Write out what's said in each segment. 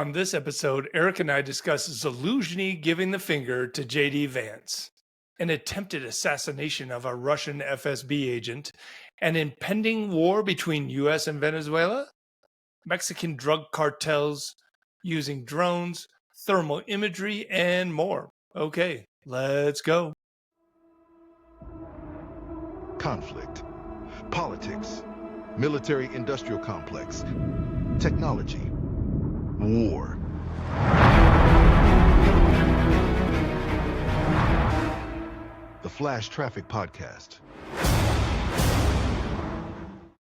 On this episode, Eric and I discuss Zaluzhny giving the finger to J.D. Vance, an attempted assassination of a Russian FSB agent, an impending war between U.S. and Venezuela, Mexican drug cartels using drones, thermal imagery, and more. Okay, let's go. Conflict, politics, military-industrial complex, technology, war. The Flash Traffic Podcast.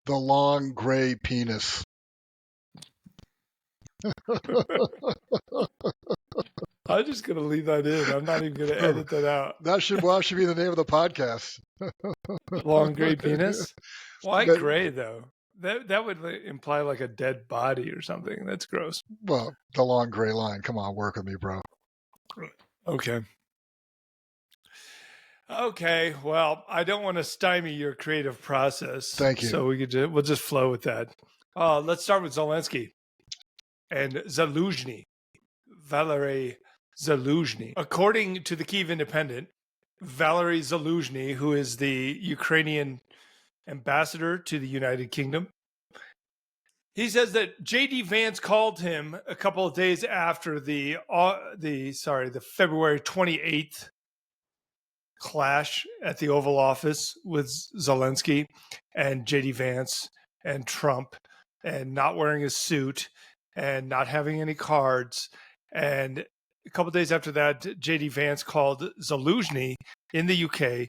The long gray penis. I'm just going to leave that in. I'm not even going to edit that out. That should be the name of the podcast. Long gray penis? Why gray, though? That would imply like a dead body or something. That's gross. Well, the long gray line. Come on, work with me, bro. Okay. Okay. Well, I don't want to stymie your creative process. Thank you. So we'll just flow with that. Let's start with Zelensky and Zaluzhny. Valery Zaluzhny. According to the Kyiv Independent, Valery Zaluzhny, who is the Ukrainian ambassador to the United Kingdom, he says that J.D. Vance called him a couple of days after the February 28th clash at the Oval Office with Zelensky and J.D. Vance and Trump, and not wearing a suit and not having any cards. And a couple of days after that, J.D. Vance called Zaluzhny in the UK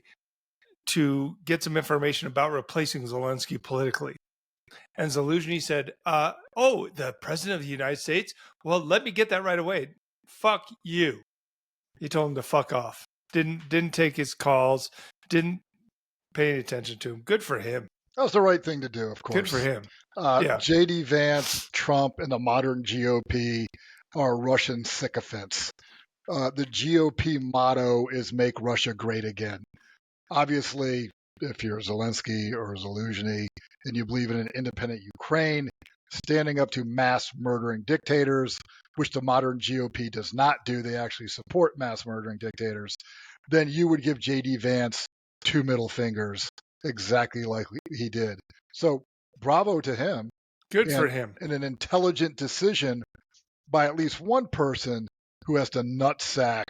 to get some information about replacing Zelensky politically. And Zaluzhny said, the president of the United States? Well, let me get that right away. Fuck you. He told him to fuck off. Didn't take his calls, didn't pay any attention to him. Good for him. That was the right thing to do, of course. Good for him. J.D. Vance, Trump, and the modern GOP are Russian sycophants. The GOP motto is "Make Russia Great Again." Obviously, if you're Zelensky or Zaluzhny and you believe in an independent Ukraine, standing up to mass murdering dictators, which the modern GOP does not do, they actually support mass murdering dictators, then you would give J.D. Vance two middle fingers, exactly like he did. So bravo to him. Good for him. And an intelligent decision by at least one person who has to nutsack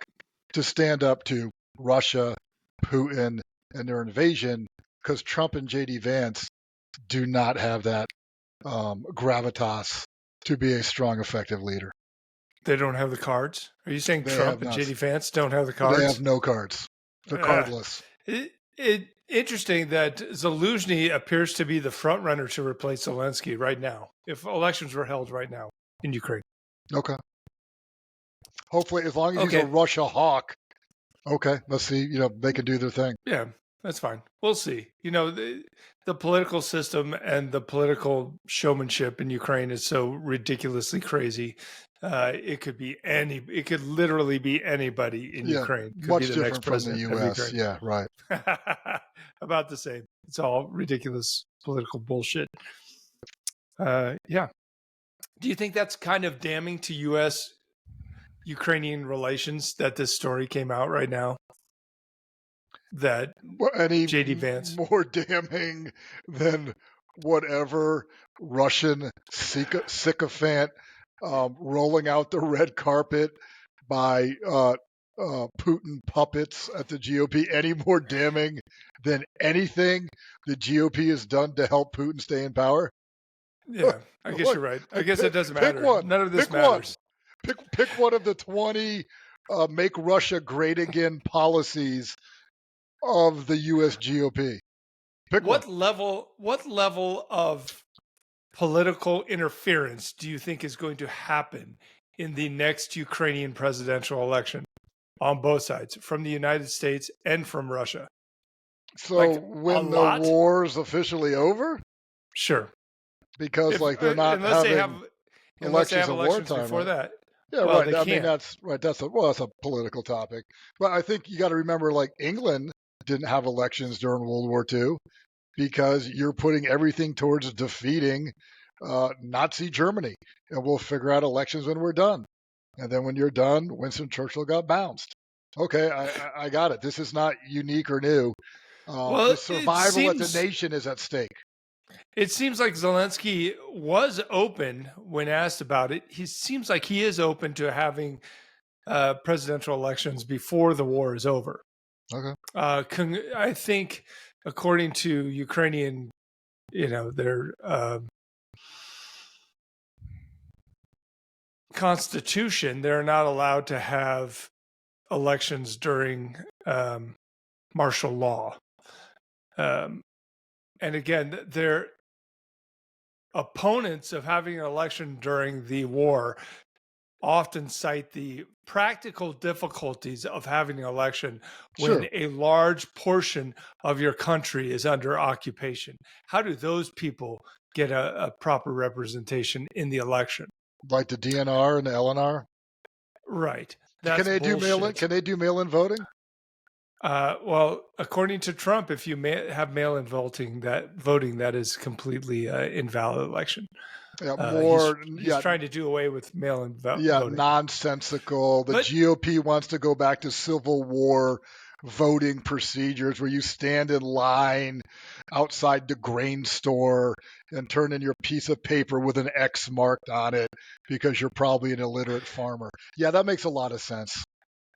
to stand up to Russia, Putin, and their invasion, because Trump and J.D. Vance do not have that gravitas to be a strong, effective leader. They don't have the cards? Are you saying Trump and J.D. Vance don't have the cards? They have no cards. They're cardless. Interesting that Zaluzhny appears to be the front runner to replace Zelensky right now, if elections were held right now in Ukraine. Okay. Hopefully, as long as he's a Russia hawk. Okay, let's see. They can do their thing. Yeah, that's fine. We'll see. The political system and the political showmanship in Ukraine is so ridiculously crazy. It could literally be anybody in Ukraine. Could much be the different next president from the U.S. of Ukraine. Yeah, right. About the same. It's all ridiculous political bullshit. Yeah. Do you think that's kind of damning to U.S.-Ukrainian relations that this story came out right now? That J.D. Vance more damning than whatever Russian sycophant rolling out the red carpet by Putin puppets at the GOP, any more damning than anything the GOP has done to help Putin stay in power? Yeah, I guess you're right. I guess it doesn't matter. None of this matters. Pick one of the 20 make Russia great again policies of the U.S. GOP. What level of political interference do you think is going to happen in the next Ukrainian presidential election on both sides, from the United States and from Russia? So when the war's officially over? Sure. Because they're not having elections of wartime before that. Yeah, well, right. I mean, that's right. That's a political topic. But I think you got to remember, England didn't have elections during World War II because you're putting everything towards defeating Nazi Germany, and we'll figure out elections when we're done. And then when you're done, Winston Churchill got bounced. Okay, I got it. This is not unique or new. Well, The survival as a nation is at stake. it seems like Zelensky was open when asked about it. He seems like he is open to having presidential elections before the war is over. Okay. I think, according to Ukrainian, their constitution, they're not allowed to have elections during martial law. And again, their opponents of having an election during the war often cite the practical difficulties of having an election when Sure. a large portion of your country is under occupation. How do those people get a proper representation in the election? Like the DNR and the LNR? Right. That's Can they bullshit. do mail-in voting? Well, according to Trump, if you have mail-in voting, that is completely invalid election. Yeah, he's trying to do away with mail-in voting. Yeah, nonsensical. The GOP wants to go back to Civil War voting procedures where you stand in line outside the grain store and turn in your piece of paper with an X marked on it because you're probably an illiterate farmer. Yeah, that makes a lot of sense.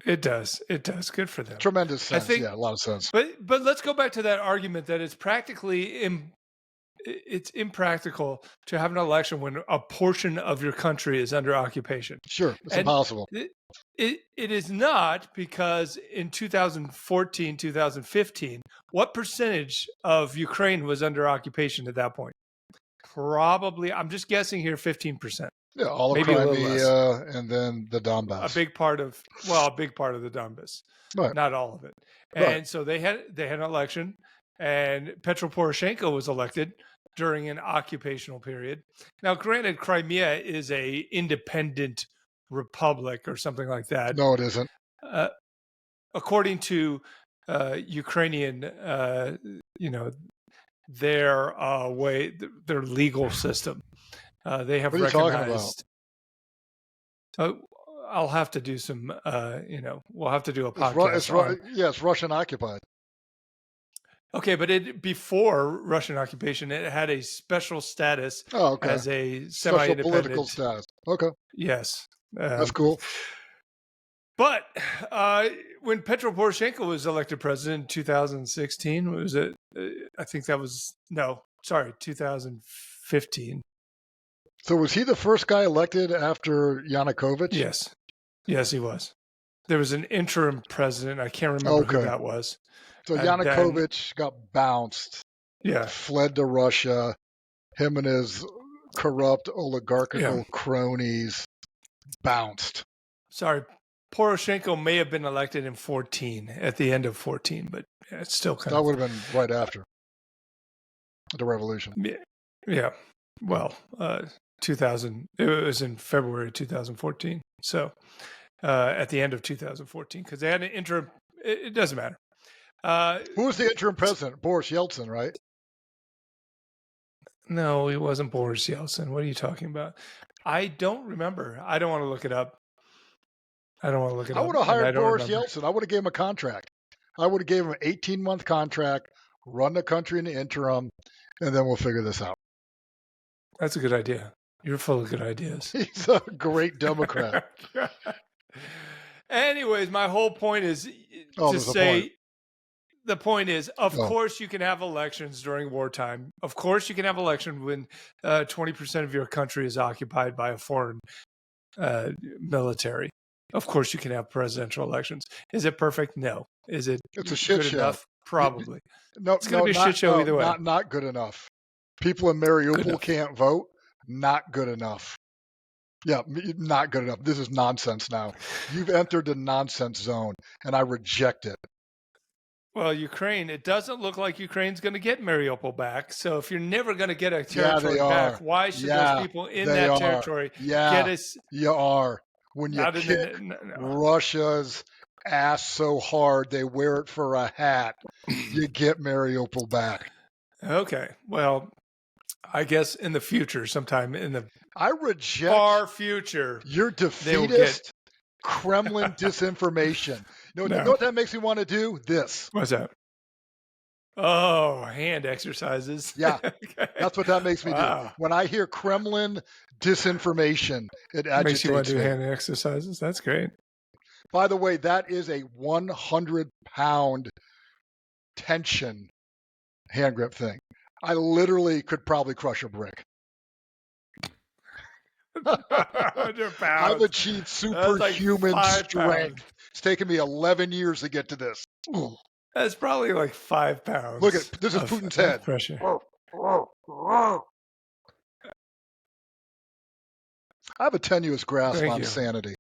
It does. It does. Good for them. Tremendous sense. I think, yeah, a lot of sense. But let's go back to that argument that it's practically it's impractical to have an election when a portion of your country is under occupation. Sure, it's impossible. It is not, because in 2014, 2015, what percentage of Ukraine was under occupation at that point? Probably, I'm just guessing here, 15%. Yeah, all of Crimea and then the Donbass. A big part of the Donbass, right. Not all of it. And so they had an election, and Petro Poroshenko was elected during an occupational period. Now, granted, Crimea is a independent republic or something like that. No, it isn't. According to Ukrainian, their legal system, they have recognized. What are you talking about? I'll have to do some. We'll have to do a podcast. It's Russian occupied. Okay, but before Russian occupation, it had a special status as a semi-independent political status. Okay. Yes, that's cool. But when Petro Poroshenko was elected president in 2016, was it? I think that was 2015. So was he the first guy elected after Yanukovych? Yes, he was. There was an interim president. I can't remember who that was. So Yanukovych got bounced. Yeah. Fled to Russia. Him and his corrupt oligarchical cronies bounced. Sorry, Poroshenko may have been elected in 14, at the end of 14, but it's still kind of... That would have been right after the revolution. Yeah. Well, 2000. It was in February 2014. So at the end of 2014, because they had an interim. It doesn't matter. Who was the interim president? Boris Yeltsin, right? No, he wasn't Boris Yeltsin. What are you talking about? I don't remember. I don't want to look it up. I would have hired Boris Yeltsin. I would have gave him a contract. I would have gave him an 18-month contract, run the country in the interim, and then we'll figure this out. That's a good idea. You're full of good ideas. He's a great Democrat. Anyways, my whole point is to say, the point is, of course, you can have elections during wartime. Of course, you can have elections when 20% of your country is occupied by a foreign military. Of course, you can have presidential elections. Is it perfect? No. Is it? It's a shit show. Enough? Probably. No, it's going to be a shit show either way. Not good enough. People in Mariupol can't vote. Not good enough. Yeah, not good enough. This is nonsense now. You've entered the nonsense zone, and I reject it. Well, Ukraine, it doesn't look like Ukraine's going to get Mariupol back. So if you're never going to get a territory back, why should those people in that territory get us? You are. When you kick Russia's ass so hard they wear it for a hat, you get Mariupol back. Okay. Well, I guess in the future, sometime in the I reject far future, your they will get. defeatist Kremlin disinformation. You know No. what that makes me want to do? This. What's that? Oh, hand exercises. Yeah, Okay. that's what that makes me do. Wow. When I hear Kremlin disinformation, it Makes you want agitates to do me. hand exercises. That's great. By the way, that is a 100-pound tension hand grip thing. I literally could probably crush a brick. 100 I've pounds. achieved That's like superhuman 5 strength. pounds. It's taken me 11 years to get to this. Ooh. That's probably like 5 pounds. Look at this is of- Putin's of head. Pressure. I have a tenuous grasp Thank on you. sanity.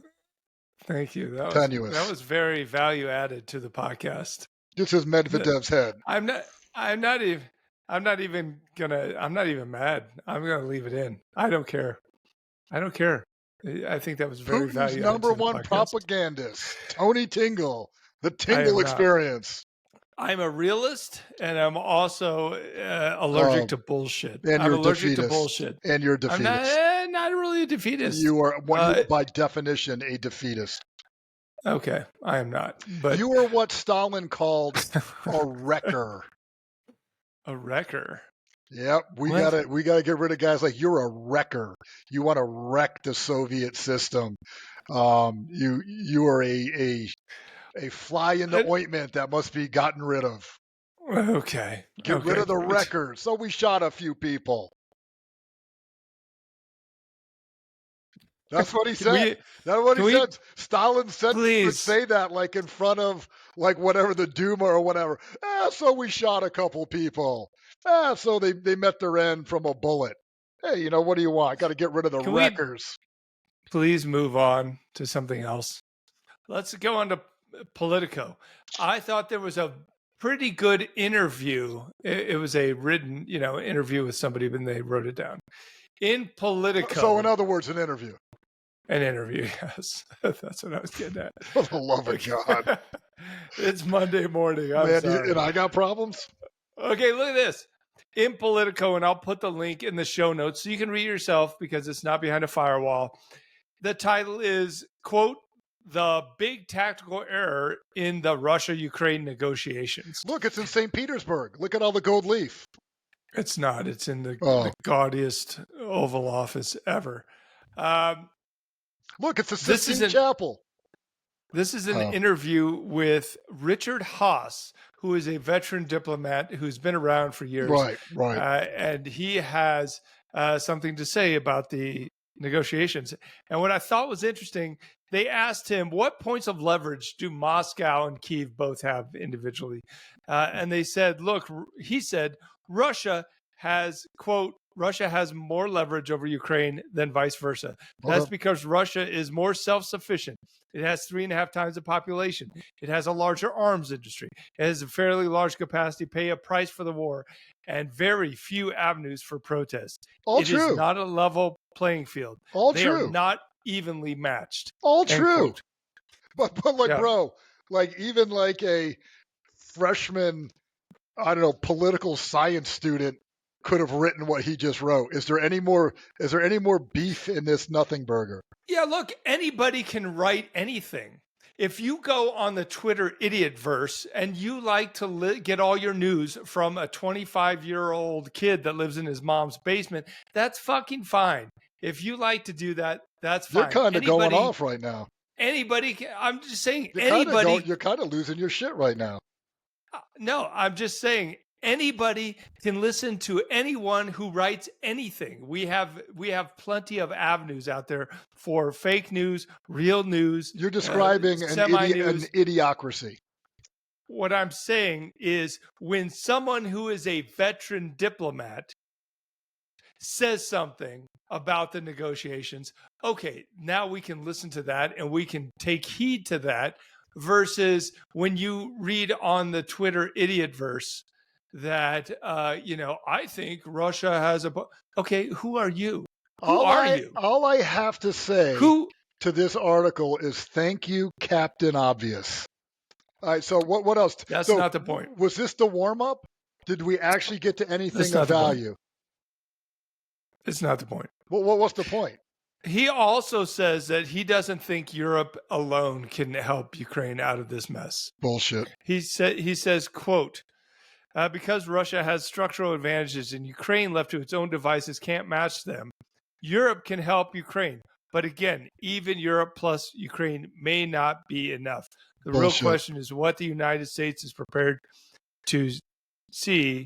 Thank you. That Tenuous. was very value added to the podcast. This is Medvedev's head. I'm not even mad. I'm gonna leave it in. I don't care. I think that was very Putin's value number added to the one podcast. propagandist, Tony Tingle, the I am Tingle not. experience. I'm a realist, and I'm also allergic to bullshit. And I'm you're allergic to defeatist. bullshit. And you're I'm defeatist. not really a defeatist. You are by definition a defeatist. Okay, I am not. But You are what Stalin called a wrecker. a wrecker. Yep, we What? gotta get rid of guys like you're a wrecker. You want to wreck the Soviet system. You are a fly in the ointment that must be gotten rid of. Okay. Get rid of the wreckers. So we shot a few people. That's what he said. That's what he said. Stalin said he would say that like in front of like whatever the Duma or whatever. So we shot a couple people. So they met their end from a bullet. Hey, you know, what do you want? Got to get rid of the wreckers. Please move on to something else. Let's go on to Politico. I thought there was a pretty good interview. It was a written, interview with somebody, but they wrote it down. In Politico. So in other words, an interview. An interview, yes. That's what I was getting at. For the love of God. It's Monday morning. I'm Man, sorry. and I got problems? Okay, look at this. In Politico, and I'll put the link in the show notes so you can read it yourself because it's not behind a firewall. The title is, quote, "The Big Tactical Error in the Russia-Ukraine Negotiations." Look, it's in St. Petersburg. Look at all the gold leaf. It's not. It's in the gaudiest Oval Office ever. Look, it's the Sistine Chapel. This is an interview with Richard Haas, who is a veteran diplomat who's been around for years. Right. And he has something to say about the negotiations. And what I thought was interesting, they asked him, what points of leverage do Moscow and Kyiv both have individually? And they said, look, he said, Russia has, quote, Russia has more leverage over Ukraine than vice versa. That's because Russia is more self-sufficient. It has 3.5 times the population. It has a larger arms industry. It has a fairly large capacity to pay a price for the war and very few avenues for protest. It is not a level playing field. They are not evenly matched. All true. But like, bro, like even like a freshman, I don't know, political science student could have written what he just wrote. Is there any more beef in this nothing burger? Yeah, look, anybody can write anything. If you go on the Twitter idiotverse and you like to get all your news from a 25-year-old kid that lives in his mom's basement, that's fucking fine. If you like to do that, that's fine. You're kind of going off right now. Anybody can, I'm just saying you're kind of losing your shit right now. No, I'm just saying anybody can listen to anyone who writes anything. We have plenty of avenues out there for fake news, real news. You're describing an idiocracy. What I'm saying is when someone who is a veteran diplomat says something about the negotiations, okay, now we can listen to that and we can take heed to that, versus when you read on the Twitter idiotverse that, I think Russia has okay, who are you? Who are you? All I have to say to this article is thank you, Captain Obvious. All right, so what else? That's not the point. Was this the warm-up? Did we actually get to anything of value? It's not the point. Well, what's the point? He also says that he doesn't think Europe alone can help Ukraine out of this mess. Bullshit. He says, quote, because Russia has structural advantages and Ukraine left to its own devices can't match them, Europe can help Ukraine. But again, even Europe plus Ukraine may not be enough. The Bullshit. real question is what the United States is prepared to see.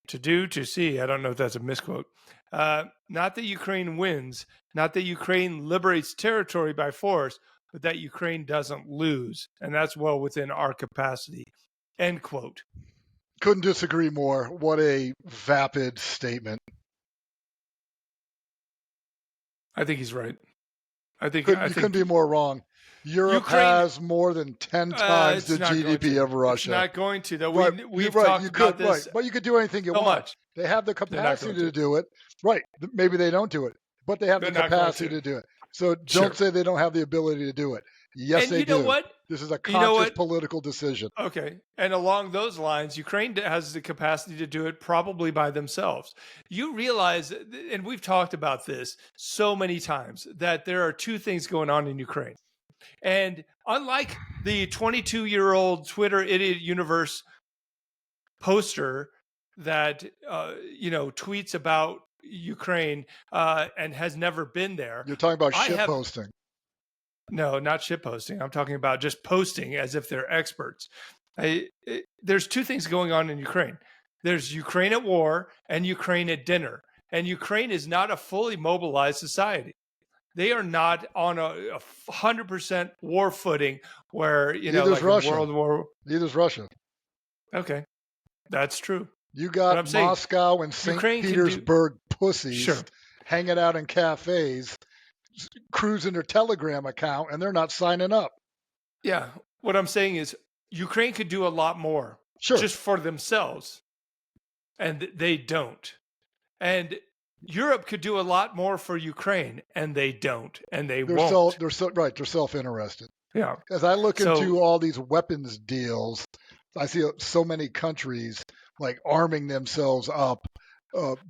I don't know if that's a misquote. Not that Ukraine wins, not that Ukraine liberates territory by force, but that Ukraine doesn't lose. And that's well within our capacity. End quote. Couldn't disagree more. What a vapid statement. I think he's right. I think You couldn't be more wrong. Europe has more than 10 times the GDP of Russia. It's not going to, though. Right. We've talked about this. Right. But you could do anything you want. Much. They have the capacity to do it. Right. Maybe they don't do it, but they have the capacity to do it. So don't say they don't have the ability to do it. Yes, they do. You know what? This is a conscious political decision. Okay. And along those lines, Ukraine has the capacity to do it probably by themselves. You realize, and we've talked about this so many times, that there are two things going on in Ukraine. And unlike the 22-year-old Twitter idiot universe poster that, tweets about Ukraine and has never been there. You're talking about shit posting. No, not shit posting. I'm talking about just posting as if they're experts. There's two things going on in Ukraine. There's Ukraine at war and Ukraine at dinner. And Ukraine is not a fully mobilized society. They are not on a 100% war footing where, like Russia. World War. Neither's Russia. Okay, that's true. You got Moscow and St. Petersburg pussies hanging out in cafes, cruising their Telegram account, and they're not signing up. Yeah. What I'm saying is Ukraine could do a lot more just for themselves, and they don't. And Europe could do a lot more for Ukraine, and they don't, and they won't. They're self-interested. Yeah. As I look into all these weapons deals, I see so many countries like arming themselves up,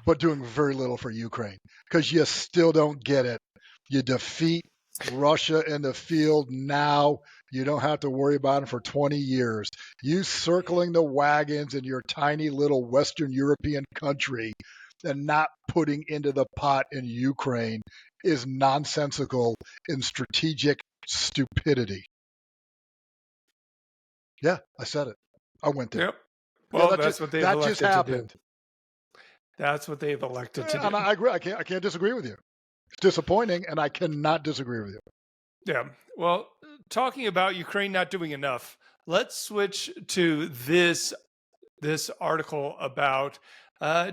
but doing very little for Ukraine because you still don't get it. You defeat Russia in the field now. You don't have to worry about it for 20 years. You circling the wagons in your tiny little Western European country and not putting into the pot in Ukraine is nonsensical and strategic stupidity. Yeah, I said it. I went there. Yep. Well, that's what they've elected just happened. to do. That's what they've elected to do. And I agree. I can't disagree with you. It's disappointing, and I cannot disagree with you. Yeah. Well, talking about Ukraine not doing enough, let's switch to this article about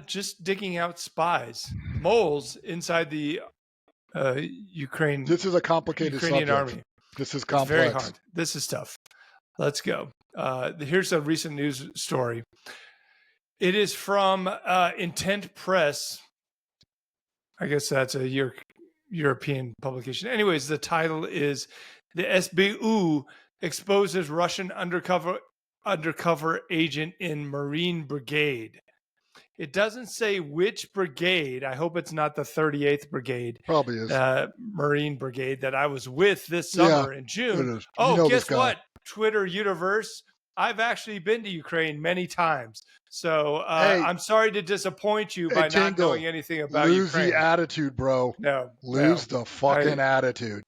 just digging out spies, moles inside the Ukraine. This is a complicated Ukrainian subject. army. This is complex. It's very hard. This is tough. Let's go. Here's a recent news story. It is from Intent Press. I guess that's a European publication. Anyways, the title is "The SBU exposes Russian undercover agent in Marine Brigade." It doesn't say which brigade. I hope it's not the 38th Brigade. Probably is. Marine Brigade that I was with this summer in June. It is. Oh, guess what? Twitter universe. I've actually been to Ukraine many times. So I'm sorry to disappoint you by not knowing anything about Ukraine. Lose the attitude, bro. No. Lose the fucking attitude.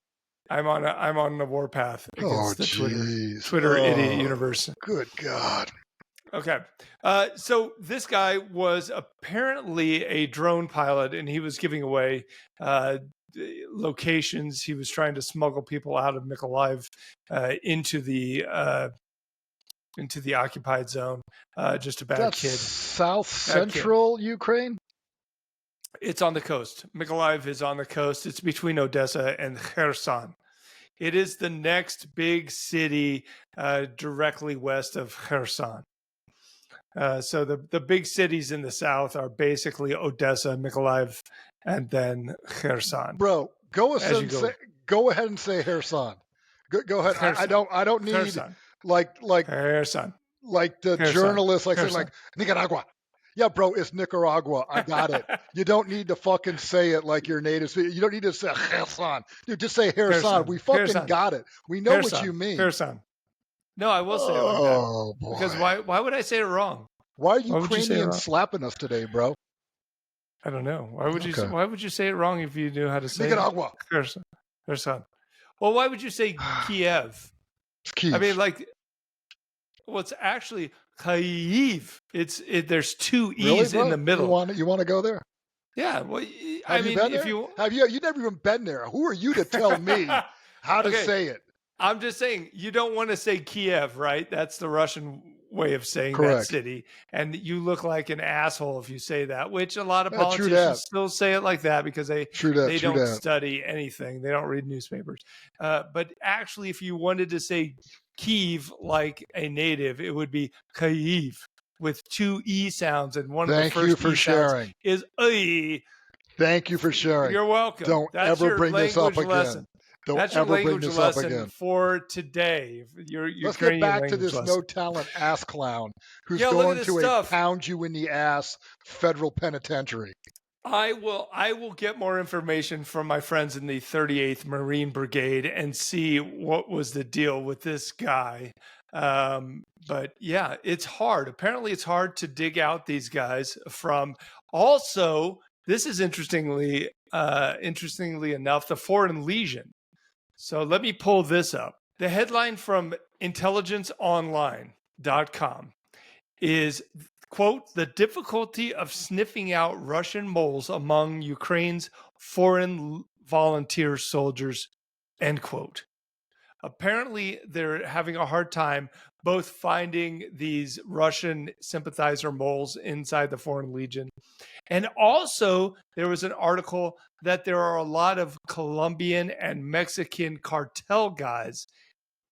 I'm on the warpath against the Twitter idiot universe. Good God. Okay. So this guy was apparently a drone pilot, and he was giving away locations. He was trying to smuggle people out of Mykolaiv into the occupied zone. Just a bad kid. South Central Ukraine? It's on the coast. Mykolaiv is on the coast. It's between Odessa and Kherson. It is the next big city directly west of Kherson. So the big cities in the south are basically Odessa, Mykolaiv, and then Kherson. Bro, go ahead and say Kherson. Go ahead. Kherson. I don't need Kherson. like Kherson. Like the Kherson. journalists saying Kherson. like Nicaragua. Yeah, bro, it's Nicaragua. I got it. You don't need to fucking say it like your native speaker. You don't need to say Kherson. Dude, just say Kherson. We Kherson, fucking Kherson, got it. We know what you Kherson, mean. Kherson. No, I will say it like that Oh because boy. why would I say it wrong? Why are Why would you say it Ukrainians wrong? slapping us today, bro? I don't know. Okay. Why would you say it wrong if you knew how to say it? Nicaragua. Kherson, Kherson. Well, why would you say Kiev? It's I mean, Kiev. like, well, it's actually Kyiv. There's two Really, e's in bro? the middle. You want to go there? Yeah. Well, I Have you mean, been if there? you Have you? You've never even been there. Who are you to tell me how to okay, say it? I'm just saying you don't want to say Kiev, right? That's the Russian way of saying that Correct. city, and you look like an asshole if you say that. Which a lot of Yeah, true politicians that. still say it like that because True that. they True don't that. study anything. They don't read newspapers. But actually, if you wanted to say Kiev like a native, it would be Kyiv with two e sounds, and one of the Thank you first for e sounds sharing. is "e." Thank you for sharing. You're welcome. Don't That's ever your bring this up language lesson. again. Don't That's your ever bring language this up lesson again. for today. Your Let's get Ukrainian back to language this lesson. no talent ass clown who's Yeah, look at going this to a stuff. pound you in the ass federal penitentiary. I will get more information from my friends in the 38th Marine Brigade and see what was the deal with this guy. But yeah, it's hard. Apparently, it's hard to dig out these guys from. Also, this is interestingly enough, the Foreign Legion. So let me pull this up. The headline from intelligenceonline.com is, quote, the difficulty of sniffing out Russian moles among Ukraine's foreign volunteer soldiers, end quote. Apparently, they're having a hard time both finding these Russian sympathizer moles inside the Foreign Legion. And also, there was an article that there are a lot of Colombian and Mexican cartel guys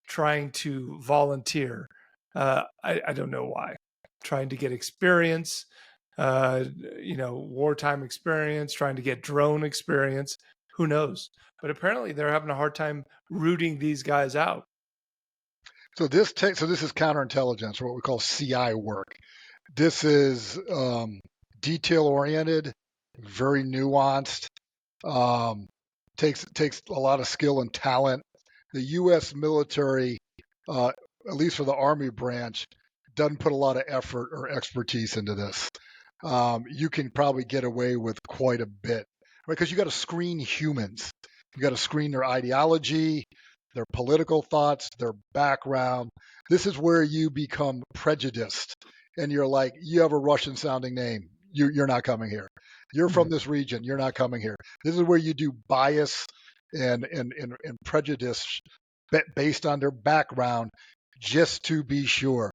trying to volunteer. I don't know why. Trying to get experience, wartime experience, trying to get drone experience. Who knows? But apparently, they're having a hard time rooting these guys out. So this is counterintelligence, or what we call CI work. This is detail oriented, very nuanced. Takes a lot of skill and talent. The U.S. military, at least for the Army branch, doesn't put a lot of effort or expertise into this. You can probably get away with quite a bit, right? Because you got to screen humans. You got to screen their ideology, their political thoughts, their background. This is where you become prejudiced, and you're like, you have a Russian sounding name. You're not coming here. You're from this region. You're not coming here. This is where you do bias and prejudice based on their background, just to be sure.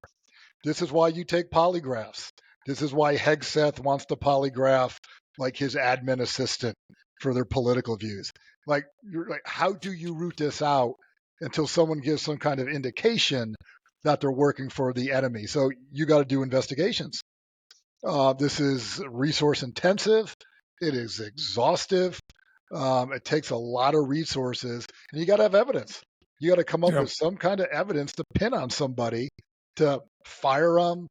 This is why you take polygraphs. This is why Hegseth wants to polygraph like his admin assistant for their political views. Like, you're like, how do you root this out until someone gives some kind of indication that they're working for the enemy? So you got to do investigations. This is resource intensive. It is exhaustive. It takes a lot of resources, and you got to have evidence. You got to come up with some kind of evidence to pin on somebody to fire them,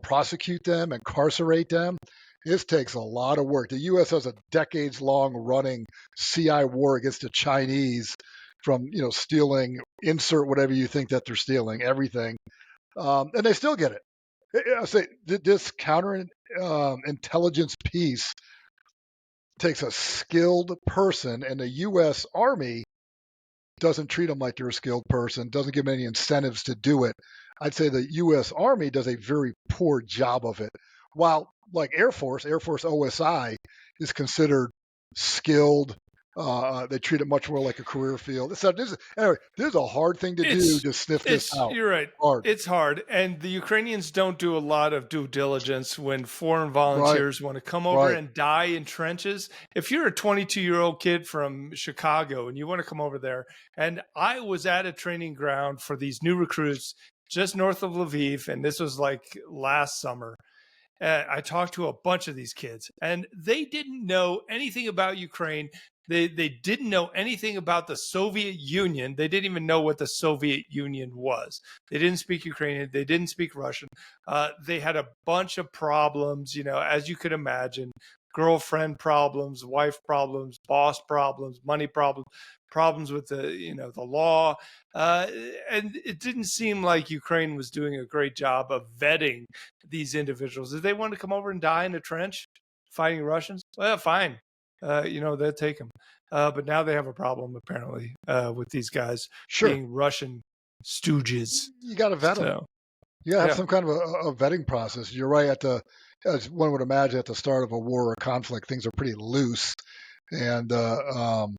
prosecute them, incarcerate them. This takes a lot of work. The U.S. has a decades-long running CI war against the Chinese from, stealing, insert whatever you think that they're stealing, everything. And they still get it. I say this counter intelligence piece takes a skilled person, and the U.S. Army doesn't treat them like they're a skilled person, doesn't give them any incentives to do it. I'd say the U.S. Army does a very poor job of it. While like Air Force OSI is considered skilled. They treat it much more like a career field. So this is a hard thing to do to sniff this out. You're right. Hard. It's hard. And the Ukrainians don't do a lot of due diligence when foreign volunteers want to come over and die in trenches. If you're a 22-year-old kid from Chicago and you want to come over there, and I was at a training ground for these new recruits just north of Lviv, and this was like last summer. I talked to a bunch of these kids, and they didn't know anything about Ukraine. They didn't know anything about the Soviet Union. They didn't even know what the Soviet Union was. They didn't speak Ukrainian. They didn't speak Russian. They had a bunch of problems, as you could imagine: girlfriend problems, wife problems, boss problems, money problems, problems with the law. And it didn't seem like Ukraine was doing a great job of vetting these individuals. Did they want to come over and die in a trench fighting Russians? Well, fine. They'll take them. But now they have a problem, apparently, with these guys Sure. being Russian stooges. You got to vet them. So, You have some kind of a vetting process. You're right. As one would imagine, at the start of a war or conflict, things are pretty loose, and the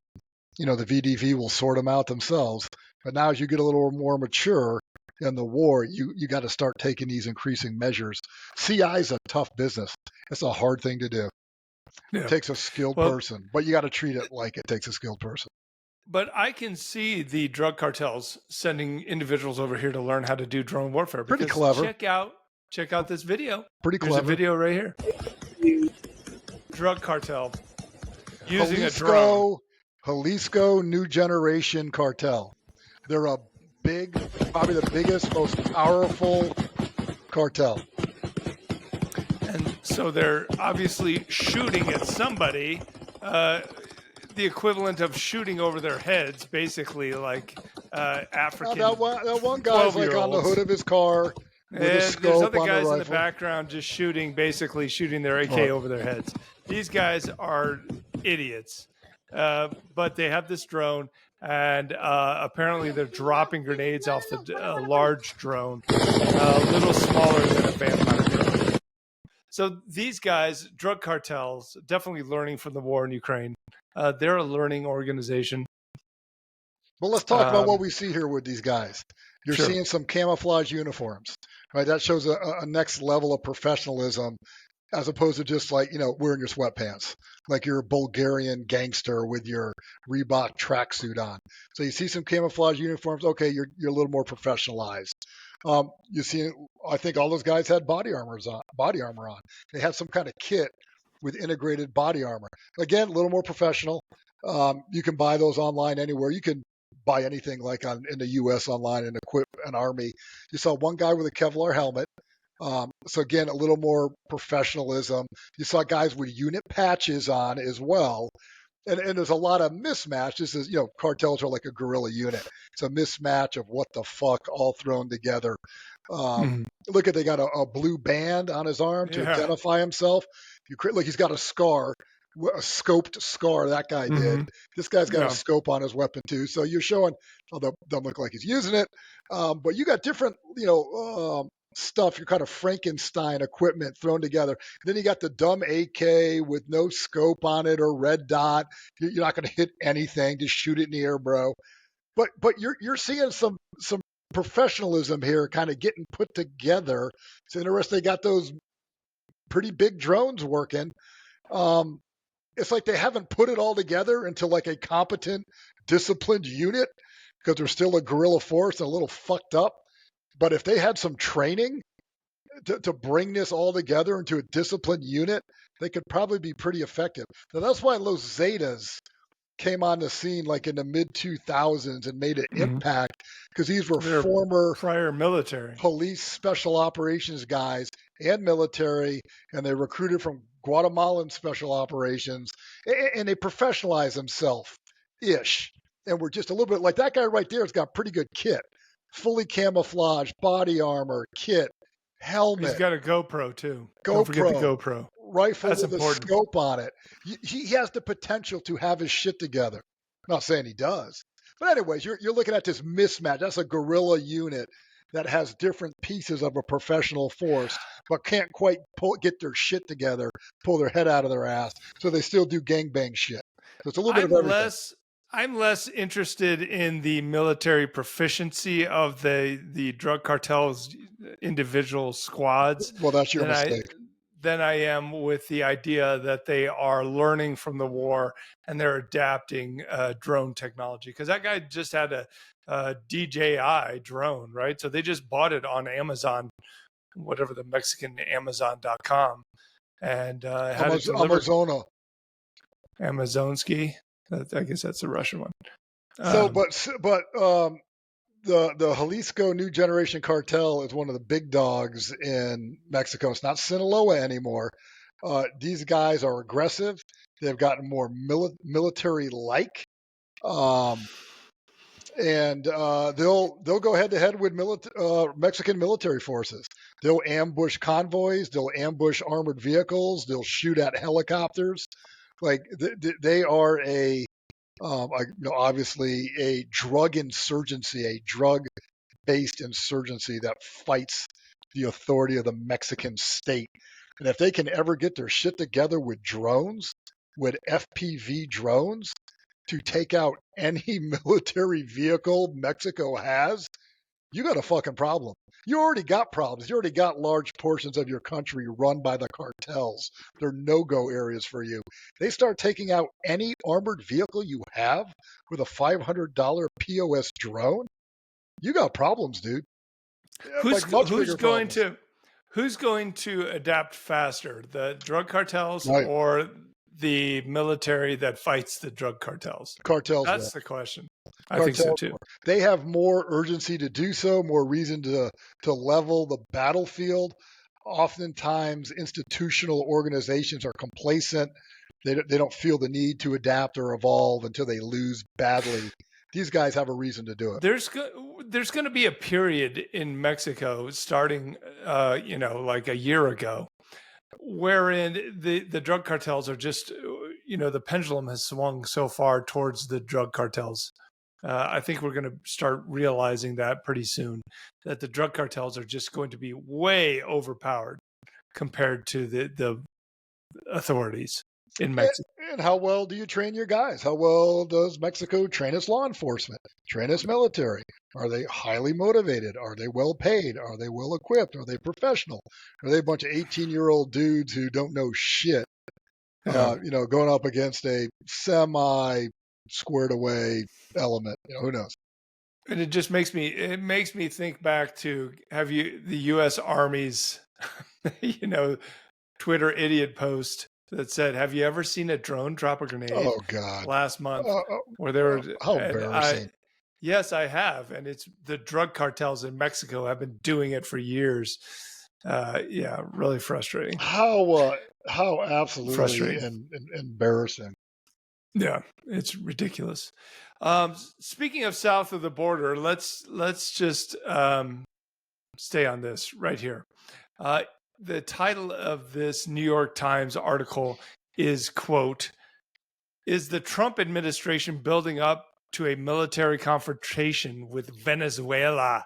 VDV will sort them out themselves. But now, as you get a little more mature in the war, you got to start taking these increasing measures. CI is a tough business. It's a hard thing to do. yeah. It takes a skilled person, but you got to treat it like it takes a skilled person. But I can see the drug cartels sending individuals over here to learn how to do drone warfare. Pretty clever. Check out this video. Pretty clever. There's a video right here. Drug cartel using a drone. Jalisco New Generation Cartel. They're a big, probably the biggest, most powerful cartel. And so they're obviously shooting at somebody, the equivalent of shooting over their heads, basically, like African. That one guy's like on the hood of his car with a scope there's other on guys the in the rifle. background just shooting their AK over their heads. These guys are idiots, but they have this drone, and apparently they're dropping grenades off the large drone, a little smaller than a vampire drone. So these guys, drug cartels, definitely learning from the war in Ukraine. They're a learning organization. Well, let's talk about what we see here with these guys. You're Sure. seeing some camouflage uniforms, right? That shows a next level of professionalism, as opposed to just like, wearing your sweatpants, like you're a Bulgarian gangster with your Reebok tracksuit on. So you see some camouflage uniforms. Okay, you're a little more professionalized. You see, I think all those guys had body armor on. They had some kind of kit with integrated body armor. Again, a little more professional. You can buy those online anywhere. You can buy anything like in the U.S. online and equip an army. You saw one guy with a Kevlar helmet. So again, a little more professionalism. You saw guys with unit patches on as well. And there's a lot of mismatch. This is, cartels are like a guerrilla unit. It's a mismatch of what the fuck all thrown together. Look at, they got a blue band on his arm to identify himself. Look, he's got a scar, a scoped scar. That guy did. This guy's got a scope on his weapon too. So you're showing, although it doesn't look like he's using it, but you got different, stuff, your kind of Frankenstein equipment thrown together. Then you got the dumb AK with no scope on it or red dot. You're not going to hit anything. Just shoot it in the air, bro. But you're seeing some professionalism here, kind of getting put together. It's interesting. They got those pretty big drones working. It's like they haven't put it all together into like a competent, disciplined unit because they're still a guerrilla force and a little fucked up. But if they had some training to bring this all together into a disciplined unit, they could probably be pretty effective. Now, that's why Los Zetas came on the scene like in the mid-2000s and made an impact, because these were former prior military police special operations guys and military, and they recruited from Guatemalan special operations, and they professionalized themselves-ish. And we're just a little bit like that guy right there has got pretty good kit. Fully camouflaged, body armor, kit, helmet. He's got a GoPro too. Don't forget the GoPro. Rifle That's with important. a scope on it. He has the potential to have his shit together. I'm not saying he does. But anyways, you're looking at this mismatch. That's a guerrilla unit that has different pieces of a professional force, but can't quite get their shit together, pull their head out of their ass. So they still do gangbang shit. So it's a little bit of everything. I'm less interested in the military proficiency of the drug cartels' individual squads. Well, that's your mistake. Than I am with the idea that they are learning from the war and they're adapting drone technology. Because that guy just had a DJI drone, right? So they just bought it on Amazon, whatever the Mexican Amazon.com, and had it delivered. Amazona. Amazonsky. I guess that's the Russian one. So, the Jalisco New Generation Cartel is one of the big dogs in Mexico. It's not Sinaloa anymore. These guys are aggressive. They've gotten more military-like, and they'll go head to head with Mexican military forces. They'll ambush convoys. They'll ambush armored vehicles. They'll shoot at helicopters. Like they are obviously a drug insurgency, a drug-based insurgency that fights the authority of the Mexican state. And if they can ever get their shit together with drones, with FPV drones, to take out any military vehicle Mexico has, you got a fucking problem. You already got problems. You already got large portions of your country run by the cartels. They're no-go areas for you. They start taking out any armored vehicle you have with a $500 POS drone, you got problems, dude. Who's going problems. who's going to adapt faster, the drug cartels Right. or the military that fights the drug cartels? Cartels. That's the question. I Cartels, think so too. They have more urgency to do so, more reason to level the battlefield. Oftentimes, institutional organizations are complacent. They don't feel the need to adapt or evolve until they lose badly. These guys have a reason to do it. There's going to be a period in Mexico starting, like a year ago, wherein the drug cartels are just, the pendulum has swung so far towards the drug cartels. I think we're going to start realizing that pretty soon, that the drug cartels are just going to be way overpowered compared to the authorities in Mexico. And how well do you train your guys? How well does Mexico train its law enforcement, train its military? Are they highly motivated? Are they well paid? Are they well equipped? Are they professional? Are they a bunch of 18-year-old dudes who don't know shit, going up against a semi squared away element? Who knows? And it just makes me think back to the U.S. Army's, Twitter idiot post that said, "Have you ever seen a drone drop a grenade?" Oh God! Last month, where they were how embarrassing. Yes, I have, and it's the drug cartels in Mexico have been doing it for years. Really frustrating. How absolutely frustrating. Embarrassing. Yeah, it's ridiculous. Speaking of south of the border, let's just stay on this right here. The title of this New York Times article is, quote, "Is the Trump administration building up to a military confrontation with Venezuela?"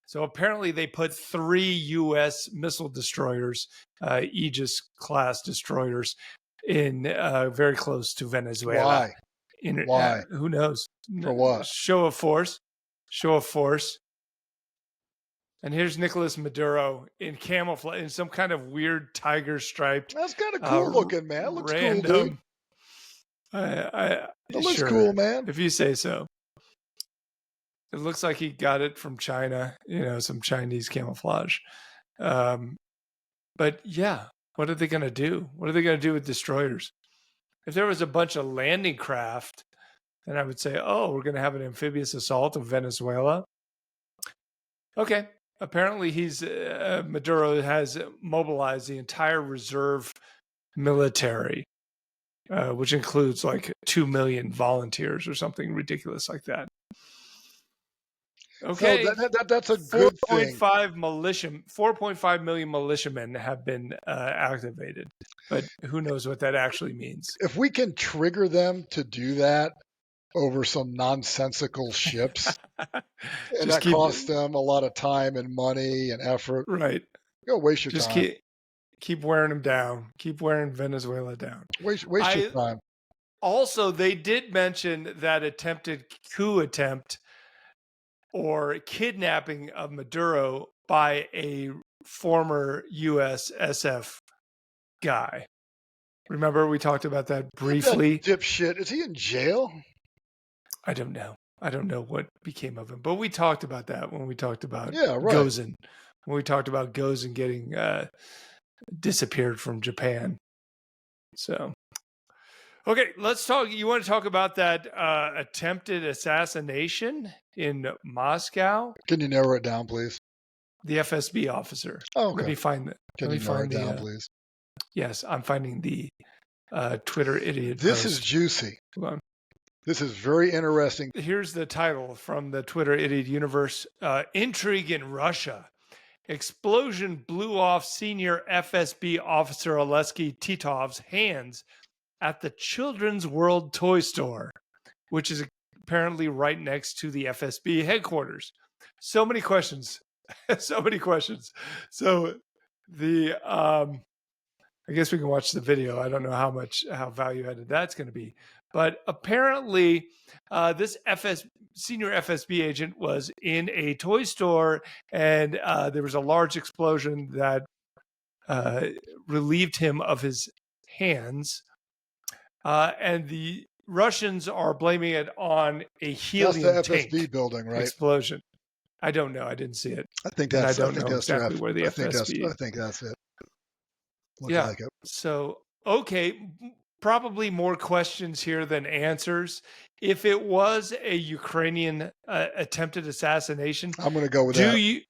So apparently they put 3 U.S. missile destroyers, Aegis class destroyers, in very close to Venezuela. Why? Who knows? For what? Show of force. And here's Nicolas Maduro in camouflage, in some kind of weird tiger striped. That's kind of cool looking, man. It looks random, cool, dude. It looks cool, man. If you say so. It looks like he got it from China, some Chinese camouflage. But yeah, what are they going to do? What are they going to do with destroyers? If there was a bunch of landing craft, then I would say, oh, we're going to have an amphibious assault of Venezuela. Okay. Apparently Maduro has mobilized the entire reserve military, which includes like 2 million volunteers or something ridiculous like that. Okay, so that's a good thing. 4.5 million militiamen have been activated, but who knows what that actually means. If we can trigger them to do that over some nonsensical ships, and that costs them a lot of time and money and effort, right? Go waste your time. Keep wearing them down. Keep wearing Venezuela down. Waste your time. Also, they did mention that attempted coup attempt or kidnapping of Maduro by a former USSF guy. Remember, we talked about that briefly. That dipshit. Is he in jail? I don't know. I don't know what became of him. But we talked about that when we talked about right. Gozin. When we talked about Gozin getting disappeared from Japan. So, Okay, let's talk. You want to talk about that attempted assassination in Moscow? Can you narrow it down, please? The FSB officer. Oh, Let okay. me find the. Can Let you me narrow find it down, the. please? Yes, I'm finding the Twitter idiot This post. is juicy. Hold on. This is very interesting. Here's the title from the Twitter idiot universe: Intrigue in Russia. Explosion blew off senior FSB officer Alesky Titov's hands at the Children's World Toy Store, which is apparently right next to the FSB headquarters. So many questions. So many questions. So the I guess we can watch the video. I don't know how value added that's going to be, but apparently this senior FSB agent was in a toy store, and there was a large explosion that relieved him of his hands, and the Russians are blaming it on a That's the helium FSB tank building, right? explosion. I don't know. I didn't see it, I think and I that's. I don't think know that's exactly their. where the I think that's. FSB. I think that's it. Looks Yeah. like it. So, okay, probably more questions here than answers. If it was a Ukrainian attempted assassination, I'm going to go with do that. you?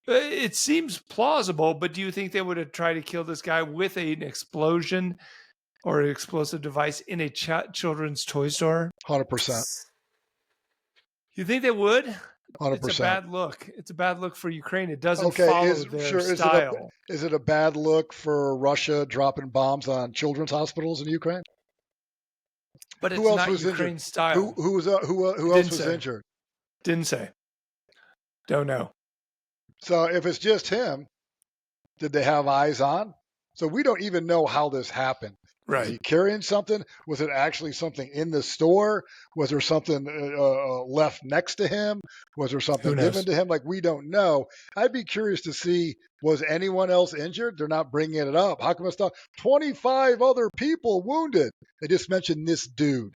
It seems plausible, but do you think they would have tried to kill this guy with an explosion or an explosive device in a children's toy store? 100%. You think they would? 100%. It's a bad look. It's a bad look for Ukraine. It doesn't Okay, follow their style. Is it a bad look for Russia dropping bombs on children's hospitals in Ukraine? But Who it's else not was Ukraine injured? style. Who else didn't was say. injured? Didn't say. Don't know. So if it's just him, did they have eyes on? So we don't even know how this happened. Was he Right. carrying something? Was it actually something in the store? Was there something left next to him? Was there something Who knows? given to him? Like, we don't know. I'd be curious to see, was anyone else injured? They're not bringing it up. How come it's not 25 other people wounded? They just mentioned this dude.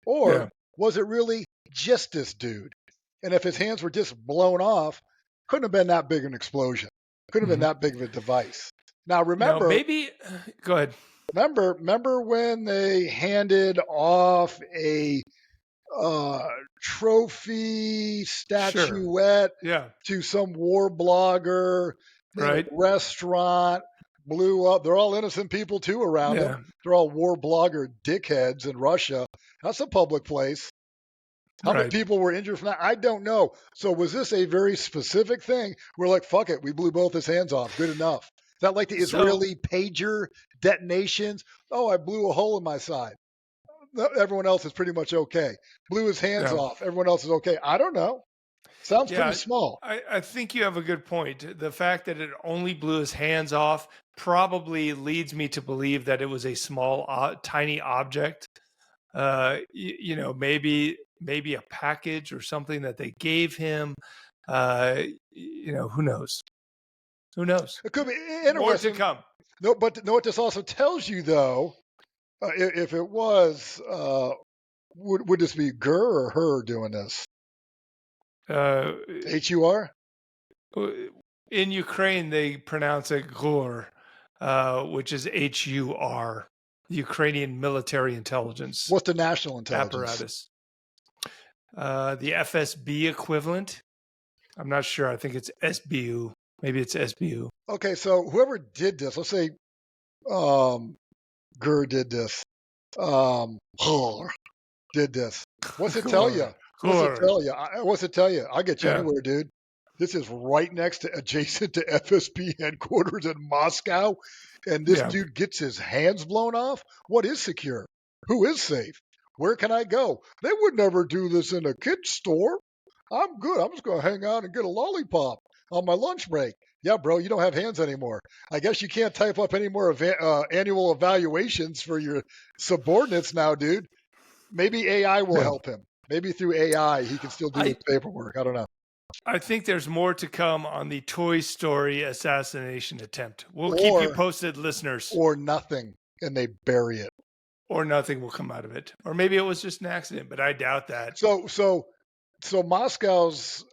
Or Yeah. was it really just this dude? And if his hands were just blown off, couldn't have been that big an explosion. Couldn't have been that big of a device. Now, remember, No, maybe. Go ahead. remember when they handed off a trophy statuette Yeah. to some war blogger in Right. a restaurant, blew up. They're all innocent people too around Yeah. them. They're all war blogger dickheads in Russia. That's a public place. How many Right. people were injured from that? I don't know. So was this a very specific thing? We're like, fuck it, we blew both his hands off. Good enough. Is that like the So- Israeli pager detonations? Oh, I blew a hole in my side. Everyone else is pretty much okay. Blew his hands Yeah. off. Everyone else is okay. I don't know. Sounds Yeah, pretty small. I think you have a good point. The fact that it only blew his hands off probably leads me to believe that it was a small, tiny object. Maybe a package or something that they gave him. Who knows? Who knows? It could be More to interesting. come. No, but know what this also tells you, though? If it was, would this be Gur or her doing this? HUR? In Ukraine, they pronounce it Gur, which is HUR, Ukrainian military intelligence What's the national intelligence? apparatus. The FSB equivalent. I'm not sure. I think it's SBU. Maybe it's SBU. Okay, so whoever did this, let's say Gur did this, did this. What's it tell you? What's it tell you? I'll get you Yeah. anywhere, dude. This is right next to, adjacent to FSB headquarters in Moscow, and this dude gets his hands blown off. What is secure? Who is safe? Where can I go? They would never do this in a kid's store. I'm good. I'm just going to hang out and get a lollipop on my lunch break. Yeah, bro, you don't have hands anymore. I guess you can't type up any more annual evaluations for your subordinates now, dude. Maybe AI will help him. Maybe through AI he can still do his paperwork. I don't know. I think there's more to come on the Toy Story assassination attempt. We'll keep you posted, listeners. Or nothing, and they bury it. Or nothing will come out of it. Or maybe it was just an accident, but I doubt that. So Moscow's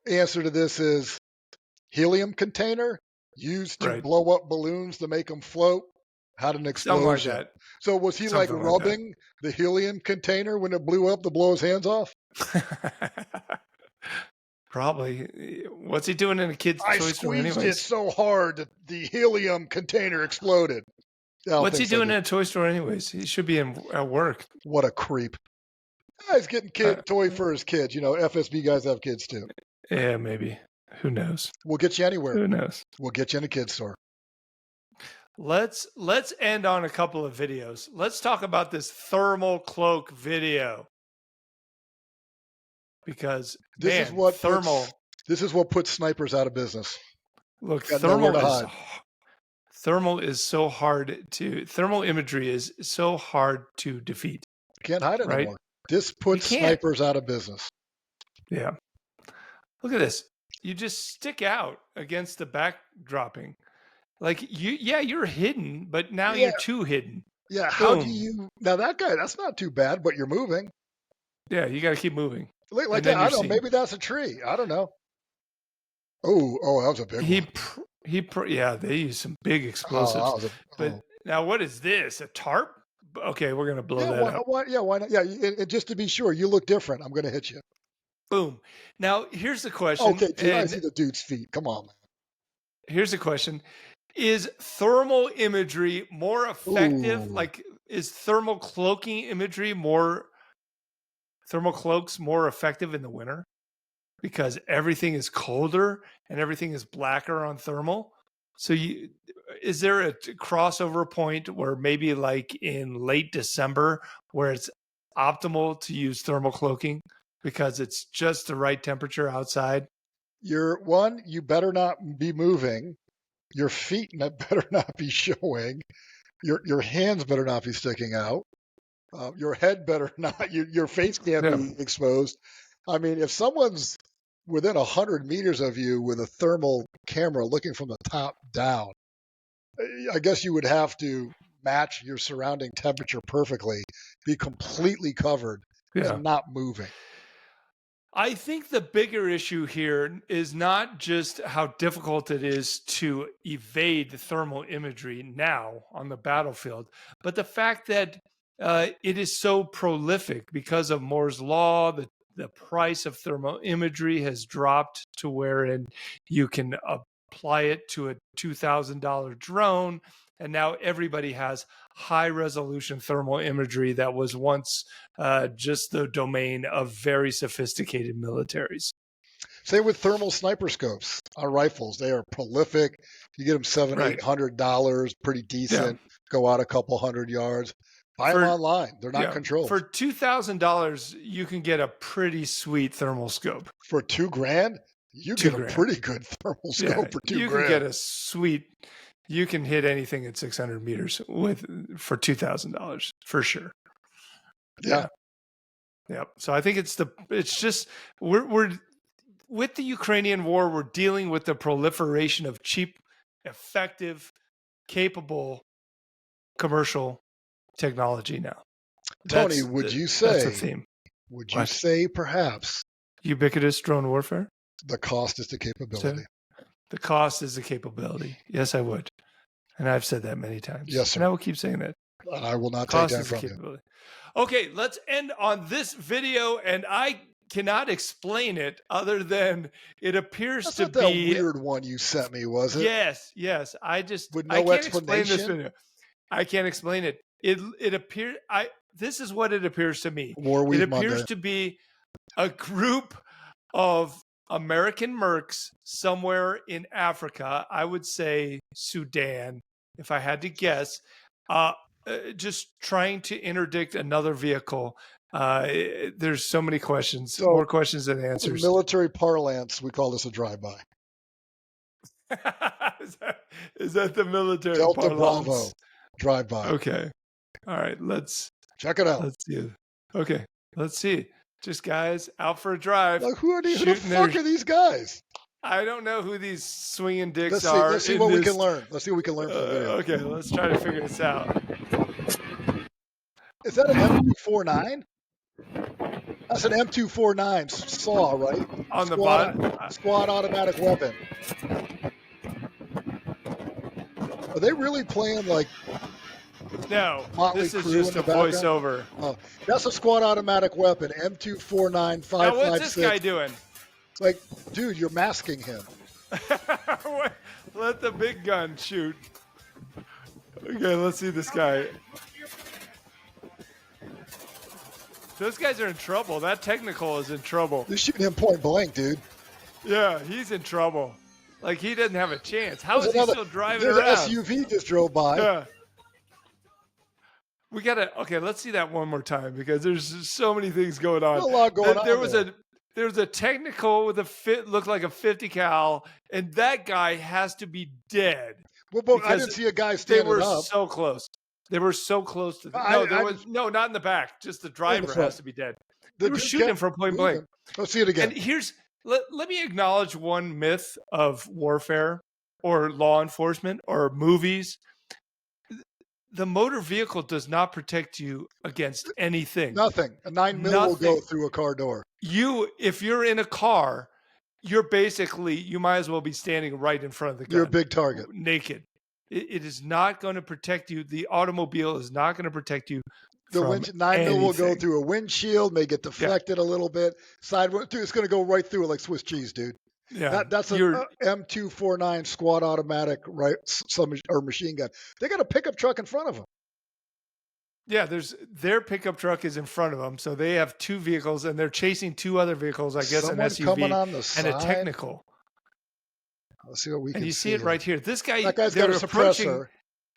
answer to this is helium container used to blow up balloons to make them float. Had an Something like explosion. that. So was he like Something like that. rubbing the helium container when it blew up to blow his hands off? Probably. What's he doing in a kid's I toy store squeezed it anyways? so hard that the helium container exploded. I don't What's he think so, doing dude. in a toy store anyways? He should be at work. What a creep. He's getting toy for his kids. You know, FSB guys have kids too. Yeah, maybe. Who knows? We'll get you anywhere. Who knows? We'll get you in a kid's store. Let's end on a couple of videos. Let's talk about this thermal cloak video. Because This is what thermal. This is what puts snipers out of business. Look, Got nowhere to hide. Thermal imagery is so hard to defeat. Can't hide Right? anymore. This puts snipers out of business. Yeah. Look at this. You just stick out against the backdropping. Like you're hidden, but now you're too hidden. Yeah, how Boom. do you now that guy, that's not too bad, but you're moving. Yeah, you gotta keep moving. Like that, I don't know, maybe that's a tree. I don't know. Oh, that was a big one. Yeah, they use some big explosives. Now what is this? A tarp? Okay, we're gonna blow that up. Why not? Yeah, and just to be sure, you look different. I'm gonna hit you. Boom. Now here's the question. Okay, dude, I see the dude's feet. Come on, man. Here's the question. Is thermal imagery more effective? Ooh. Like, is thermal cloaks more effective in the winter? Because everything is colder and everything is blacker on thermal. So is there a crossover point where maybe like in late December where it's optimal to use thermal cloaking because it's just the right temperature outside? You better not be moving. Your feet better not be showing. Your hands better not be sticking out. Your head better not. Your face can't be exposed. I mean, if someone's within 100 meters of you with a thermal camera looking from the top down, I guess you would have to match your surrounding temperature perfectly, be completely covered, and not moving. I think the bigger issue here is not just how difficult it is to evade the thermal imagery now on the battlefield, but the fact that it is so prolific because of Moore's law. The price of thermal imagery has dropped to where you can apply it to a $2,000 drone. And now everybody has high resolution thermal imagery that was once just the domain of very sophisticated militaries. Same with thermal sniper scopes on rifles. They are prolific. You get them $700-800, pretty decent. Go out a couple hundred yards. Buy them online. They're not controlled. For $2,000, you can get a pretty sweet thermal scope. For $2,000, you get a pretty good thermal scope for $2,000. You can get a sweet. You can hit anything at 600 meters for $2,000 for sure. Yeah. So I think it's just we're with the Ukrainian war, we're dealing with the proliferation of cheap, effective, capable commercial technology now. Tony, would you say that's the theme? Would you say perhaps ubiquitous drone warfare? The cost is the capability. The cost is the capability. Yes, I would. And I've said that many times. Yes, sir. And I will keep saying that. And I will not take that from you. Okay, let's end on this video. And I cannot explain it other than it appears That's to not be... that weird one you sent me, was it? Yes. I can't explain this video. I can't explain it. It appears... This is what it appears to me. It appears to be a group of American mercs somewhere in Africa. I would say Sudan, if I had to guess, just trying to interdict another vehicle. There's so many questions, more questions than answers. In military parlance, we call this a drive-by. Is that the military Delta parlance? Bravo drive-by. Okay. All right. Let's check it out. Let's see it. Okay. Let's see. Just guys out for a drive. Like, who the fuck are these guys? I don't know who these swinging dicks are. Let's see what we can learn. Let's see what we can learn from the video. Okay, let's try to figure this out. Is that an M249? That's an M249 saw, right? On the bottom. Squad automatic weapon. Are they really playing like No, Motley this is Crue just in the a background. voiceover. Oh, that's a squad automatic weapon, Now, what's this guy M249556. doing? Like, dude, you're masking him. Let the big gun shoot. Okay, let's see this guy. Those guys are in trouble. That technical is in trouble. You're shooting him point blank, dude. Yeah, he's in trouble. Like, he doesn't have a chance. How is he still driving There's around? an SUV just drove by. Yeah. We gotta. Okay, let's see that one more time because there's just so many things going on. There's a lot going on There was a technical with looked like a 50 cal, and that guy has to be dead. Well, but I because didn't see a guy They standing were up. so close. They were so close to. No, not in the back. Just the driver front. has to be dead. The They were dude shooting him kept from point moving. blank. Let's see it again. And let me acknowledge one myth of warfare or law enforcement or movies. The motor vehicle does not protect you against anything. Nothing. A 9 mil will go Nothing. through a car door. If you're in a car, you might as well be standing right in front of the gun. You're a big target. Naked. It is not going to protect you. The automobile is not going to protect you. The 9 mil will go through a windshield, may get deflected a little bit. Dude, it's going to go right through it like Swiss cheese, dude. Yeah, that's a M249 squad automatic, right? Or machine gun. They got a pickup truck in front of them. Yeah, their pickup truck is in front of them, so they have two vehicles, and they're chasing two other vehicles. I guess Someone an SUV coming on the side. and a technical. Let's see what we can see. And you see it right here. This guy, that guy's got a suppressor.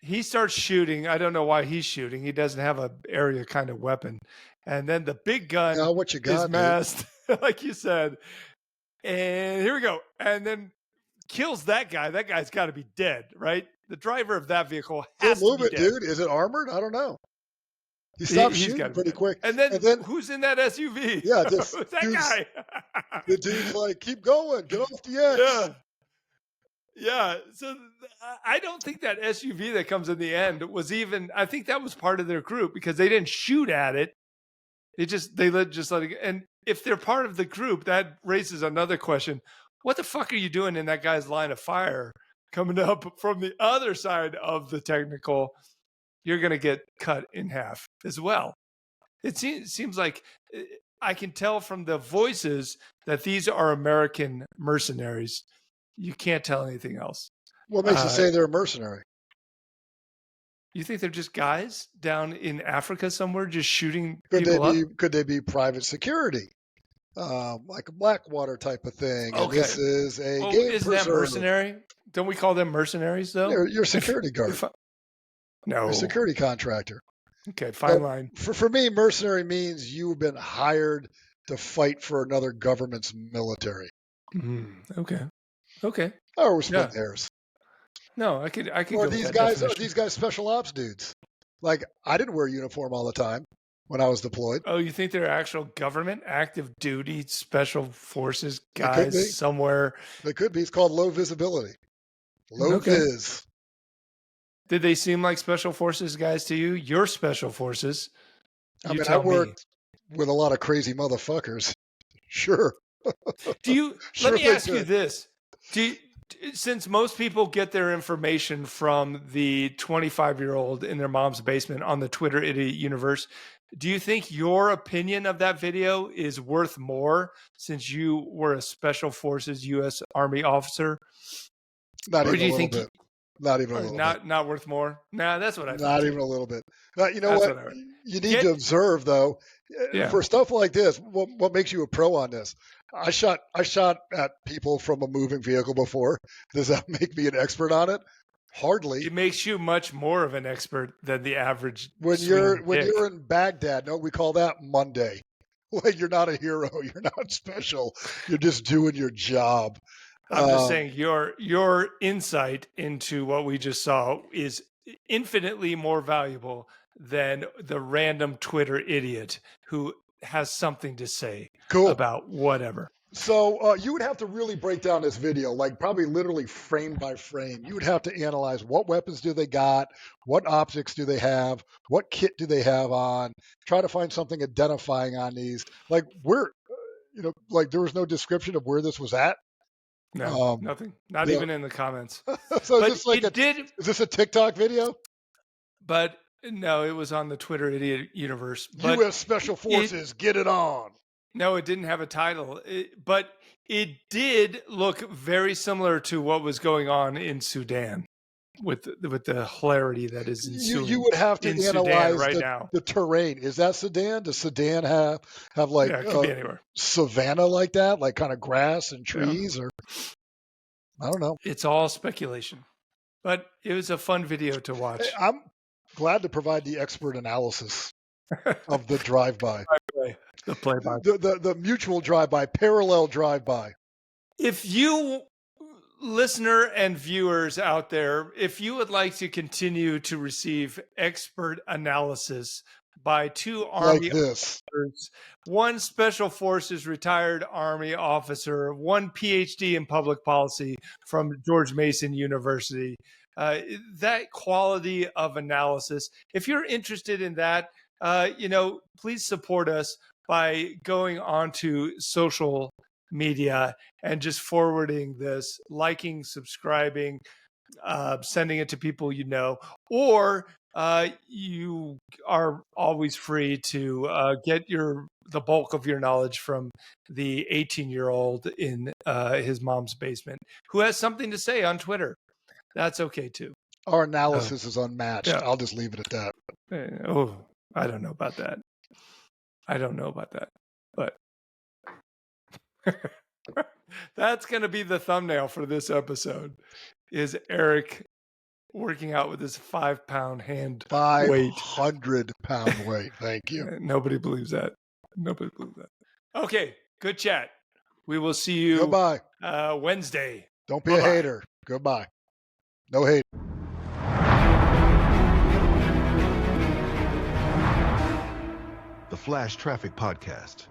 He starts shooting. I don't know why he's shooting. He doesn't have an area kind of weapon. And then the big gun what you got, is masked, like you said. And here we go. And then kills that guy. That guy's got to be dead, right? The driver of that vehicle has to be dead. Dude. Is it armored? I don't know. He stopped shooting pretty quick. And then who's in that SUV? Yeah, who's that guy? The dude's like, keep going. Get off the edge. Yeah. Yeah. So I don't think that SUV that comes in the end was even, I think that was part of their group because they didn't shoot at it. They let it. And if they're part of the group, that raises another question. What the fuck are you doing in that guy's line of fire coming up from the other side of the technical? You're going to get cut in half as well. It seems like I can tell from the voices that these are American mercenaries. You can't tell anything else. What makes you say they're a mercenary? You think they're just guys down in Africa somewhere just shooting people up? Could they be private security? Like a Blackwater type of thing. Okay. And this is a game isn't preserver. that mercenary? Don't we call them mercenaries, though? You're a security guard. No. You're a security contractor. Okay, fine line. For me, mercenary means you've been hired to fight for another government's military. Okay. Oh, we're splitting hairs. No, I could. Or these guys special ops dudes. Like, I didn't wear a uniform all the time when I was deployed. Oh, you think they're actual government, active duty, special forces guys somewhere? They could be. It's called low visibility. Low vis. Did they seem like special forces guys to you? You're special forces. I worked with a lot of crazy motherfuckers. Sure. Let me ask you this. Since most people get their information from the 25-year-old in their mom's basement on the Twitter Idiot Universe, do you think your opinion of that video is worth more since you were a Special Forces U.S. Army officer? Not even a little bit. Not even a little bit. Not worth more? Nah, that's what I think. Not even a little bit. You know what? You need to observe, though, for stuff like this, what makes you a pro on this? I shot at people from a moving vehicle before. Does that make me an expert on it? Hardly. It makes you much more of an expert than the average. When you're in Baghdad, we call that Monday. Like, you're not a hero. You're not special. You're just doing your job. I'm just saying your insight into what we just saw is infinitely more valuable than the random Twitter idiot who has something to say about whatever. So you would have to really break down this video, like probably literally frame by frame. You would have to analyze what weapons do they got, what optics do they have, what kit do they have on, try to find something identifying on these. Like like there was no description of where this was at. No, nothing. Not even in the comments. So is this a TikTok video? But No, it was on the Twitter Idiot Universe. But U.S. Special Forces, get it on. no, it didn't have a title. But it did look very similar to what was going on in Sudan with the hilarity that is ensuing You would have to in Sudan analyze right now. the terrain. Is that Sudan? Does Sudan have like Yeah, it could be anywhere. savanna like that, like kind of grass and Yeah. trees, or I don't know. It's all speculation. But it was a fun video to watch. Hey, I'm glad to provide the expert analysis of the drive-by, The play-by. the mutual drive-by, parallel drive-by. If you, listener and viewers out there, if you would like to continue to receive expert analysis by two Army Like this. officers, one Special Forces retired Army officer, one PhD in public policy from George Mason University, that quality of analysis, if you're interested in that, please support us by going onto social media and just forwarding this, liking, subscribing, sending it to people you know, or you are always free to get the bulk of your knowledge from the 18-year-old in his mom's basement who has something to say on Twitter. That's okay too. Our analysis is unmatched. Yeah. I'll just leave it at that. I don't know about that. But that's going to be the thumbnail for this episode, is Eric working out with his 5-pound hand weight. 500-pound weight. Thank you. Nobody believes that. Okay, good chat. We will see you Goodbye. Wednesday. Don't be Bye-bye. a hater. Goodbye. No hate. The Flash Traffic Podcast.